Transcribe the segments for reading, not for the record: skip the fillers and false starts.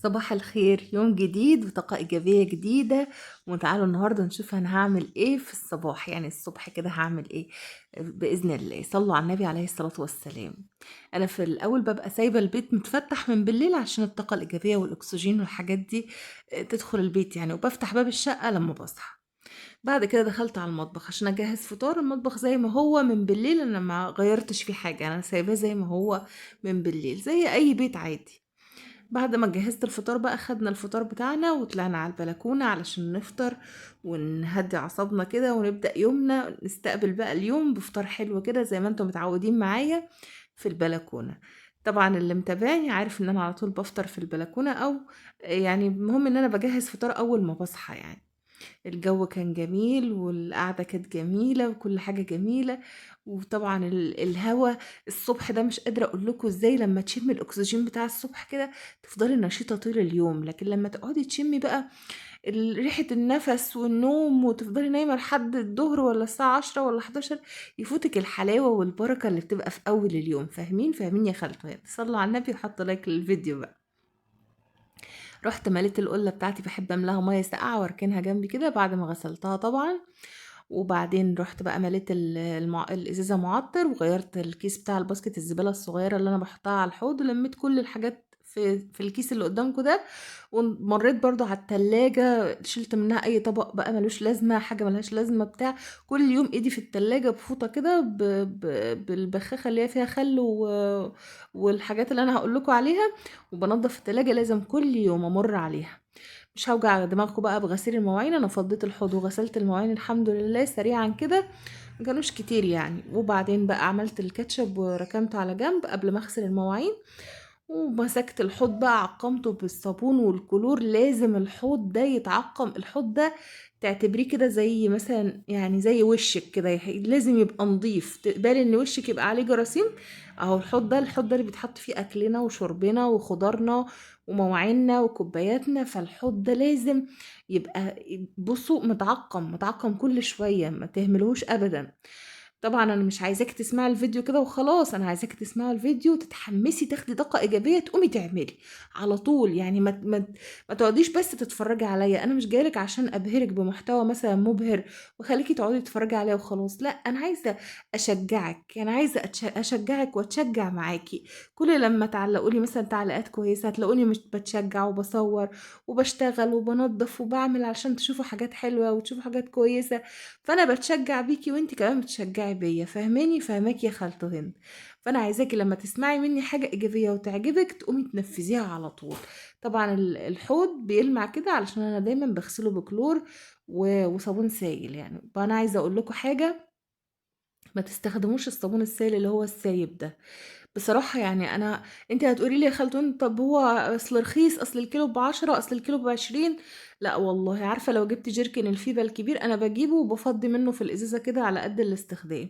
صباح الخير، يوم جديد وطاقة إيجابية جديدة. وتعالوا النهاردة نشوف أنا هعمل إيه في الصباح، يعني الصبح كده هعمل إيه. بإذن الله صلوا على النبي عليه الصلاة والسلام. أنا في الأول ببقى سايبة البيت متفتح من بالليل عشان الطاقة الإيجابية والأكسجين والحاجات دي تدخل البيت يعني، وبفتح باب الشقة لما بصحى. بعد كده دخلت على المطبخ عشان أجهز فطار. المطبخ زي ما هو من بالليل، أنا ما غيرتش فيه حاجة، أنا سايباه زي ما هو من بالليل زي أي بيت عادي. بعد ما جهزت الفطار بقى خدنا الفطار بتاعنا وطلعنا على البلكونة علشان نفطر ونهدي أعصابنا كده ونبدأ يومنا، نستقبل بقى اليوم بفطار حلو كده زي ما انتم متعودين معايا في البلكونة. طبعا اللي متابعني عارف ان انا على طول بفطر في البلكونة، او يعني المهم ان انا بجهز فطار اول ما بصحى يعني. الجو كان جميل والقعدة كانت جميلة وكل حاجة جميلة. وطبعا الهوا الصبح ده مش قادرة اقول لكم ازاي، لما تشمي الاكسجين بتاع الصبح كده تفضلي نشيطة طول اليوم، لكن لما تقعدي تشمي بقى ريحة النفس والنوم وتفضلي نايمة لحد الظهر ولا الساعة 10 ولا 11 يفوتك الحلاوة والبركة اللي بتبقى في أول اليوم. فاهمين يا خالتو؟ صلوا على النبي وحطوا لايك للفيديو بقى. رحت مليت القلة بتاعتي، بحب املاها مية ساقعة واركنها جنبي كده بعد ما غسلتها طبعا. وبعدين رحت بقى مليت الازازة معطر، وغيرت الكيس بتاع الباسكت الزبالة الصغيرة اللي انا بحطها على الحوض، ولميت كل الحاجات في الكيس اللي قدامكم ده. ومريت برضو على التلاجة، شلت منها اي طبق بقى ملوش لازمة، حاجة ملهاش لازمة بتاع. كل يوم ايدي في التلاجة بفوطة كده بالبخاخة اللي هي فيها خل والحاجات اللي انا هقول لكم عليها. وبنضف التلاجة لازم كل يوم امر عليها. مش هوجع دماغكم بقى بغسيل المواعين، انا فضيت الحوض وغسلت المواعين الحمد لله سريعا كده، ما كانوش كتير يعني. وبعدين بقى عملت الكاتشب وركنته على جنب قبل ما اغسل المواعين. ومسكت الحوض بقى عقمته بالصابون والكلور، لازم الحوض ده يتعقم. الحوض ده تعتبريه كده زي مثلا يعني زي وشك كده، لازم يبقى نظيف، تقبلي ان وشك يبقى عليه جراثيم. اهو الحوض ده اللي بيتحط فيه اكلنا وشربنا وخضارنا ومواعيننا وكوباياتنا، فالحوض ده لازم يبقى بصوا متعقم كل شوية، ما تهملوش ابدا. طبعا انا مش عايزاك تسمعي الفيديو كده وخلاص، انا عايزاك تسمعي الفيديو تتحمسي تاخدي طاقه ايجابيه تقومي تعملي على طول يعني. ما تقعديش بس تتفرجي عليا، انا مش جايلك عشان ابهرك بمحتوى مثلا مبهر وخليكي تقعدي تتفرجي عليا وخلاص، لا انا عايزه اشجعك، يعني عايزه اشجعك واتشجع معاكي. كل لما تعلقوا لي مثلا تعليقات كويسه هتلاقوني مش بتشجع وبصور وبشتغل وبنظف وبعمل علشان تشوفوا حاجات حلوه وتشوفوا حاجات كويسه. فانا بتشجع بيكي وانتي كمان بتشجعي بيا، فاهماني؟ فاهماك يا خالته هند. فانا عايزاكي لما تسمعي مني حاجه ايجابيه وتعجبك تقومي تنفذيها على طول. طبعا الحوض بيلمع كده علشان انا دايما بغسله بكلور وصابون سائل يعني. فانا عايزه اقول لكم حاجه، ما تستخدموش الصابون السائل اللي هو السايب ده بصراحة. يعني أنا، أنت هتقولي لي يا خالتون طب هو أصل رخيص، أصل الكيلو ب10، أصل الكيلو ب20. لا والله، عارفة لو جبت جيركن الفيبا الكبير أنا بجيبه وبفضي منه في الإزازة كده على قد الاستخدام.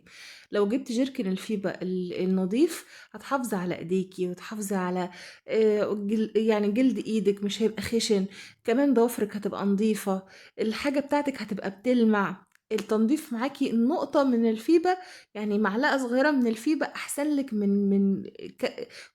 لو جبت جيركن الفيبا النظيف هتحافظي على ايديكي وتحافظي على يعني جلد ايدك مش هيبقى خشن، كمان ضوافرك هتبقى نظيفة، الحاجة بتاعتك هتبقى بتلمع. التنظيف معاكي النقطة من الفيبا، يعني معلقة صغيرة من الفيبا أحسن لك من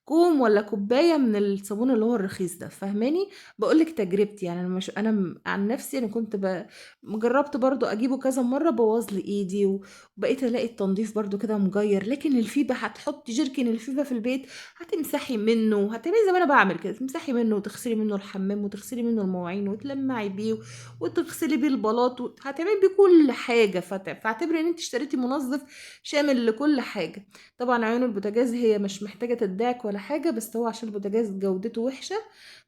كوم ولا كوباية من الصابون اللي هو الرخيص ده، فاهماني؟ بقولك تجربتي يعني. أنا مش أنا عن نفسي أنا كنت جربت برضو أجيبه كذا مرة بوظ لي إيدي، وبقيت ألاقي التنظيف برضو كده مغير. لكن الفيبا هتحطي جيركن الفيبا في البيت هتمسحي منه، هتعملي زي ما أنا بعمل كده، تمسحي منه وتغسلي منه الحمام وتغسلي منه المواعين وتلمعي بيه وتغسلي بيه البلاط هتعملي بيه كل حاجة. فاعتبري إن أنت اشتريتي منظف شامل لكل حاجة. طبعا عيون البوتاجاز هي مش محتاجة تدعك ولا حاجة، بس هو عشان البوتاجاز جودته وحشة،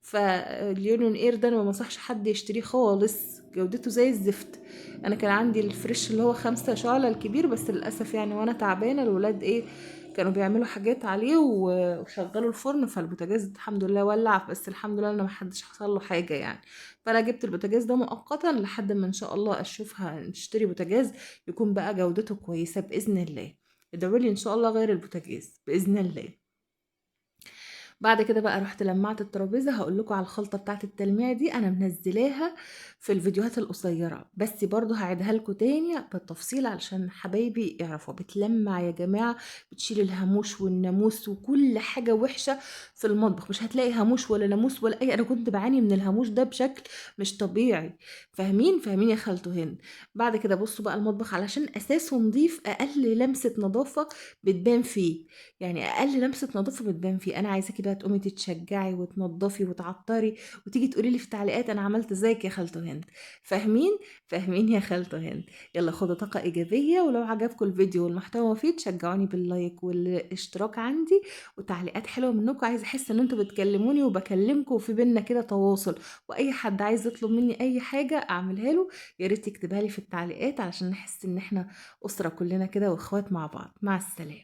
فاليونيون اير ده انا ما بنصحش حد يشتريه خالص، جودته زي الزفت. انا كان عندي الفريش اللي هو 5 شعلة الكبير، بس للأسف يعني وانا تعبانة الولاد ايه كانوا بيعملوا حاجات عليه وشغلوا الفرن، فالبوتاجاز الحمد لله ولع، بس الحمد لله ان محدش حصل له حاجة يعني. فانا جبت البوتاجاز ده مؤقتا لحد ما ان شاء الله اشوفها نشتري بوتاجاز يكون بقى جودته كويسة بإذن الله. ادعوا لي ان شاء الله غير البوتاجاز بإذن الله. بعد كده بقى رحت لمعت الترابيزه. هقول لكم على الخلطه بتاعه التلميع دي، انا منزلاها في الفيديوهات القصيره، بس برضو هعيدها لكم تاني بالتفصيل علشان حبايبي يعرفوا. بتلمع يا جماعه، بتشيل الهاموش والناموس وكل حاجه وحشه في المطبخ. مش هتلاقي هاموش ولا ناموس ولا اي، انا كنت بعاني من الهاموش ده بشكل مش طبيعي. فاهمين يا خالته هند؟ بعد كده بصوا بقى المطبخ علشان اساسه نظيف، اقل لمسه نظافه بتبان فيه. يعني اقل لمسه نظافه بتبان فيه. انا عايزاكي بقى تقومي تتشجعي وتنضفي وتعطري وتيجي تقولي لي في التعليقات انا عملت ازيك يا خالته هند. فاهمين يا خالته هند؟ يلا خدوا طاقه ايجابيه، ولو عجبكم الفيديو والمحتوى مفيد تشجعوني باللايك والاشتراك عندي وتعليقات حلوه منكم. عايزه احس ان انتوا بتكلموني وبكلمكم وفي بينا كده تواصل. واي حد عايز يطلب مني اي حاجه اعملها له، يا ريت يكتبها لي في التعليقات علشان نحس ان احنا اسره كلنا كده واخوات مع بعض. مع السلامه.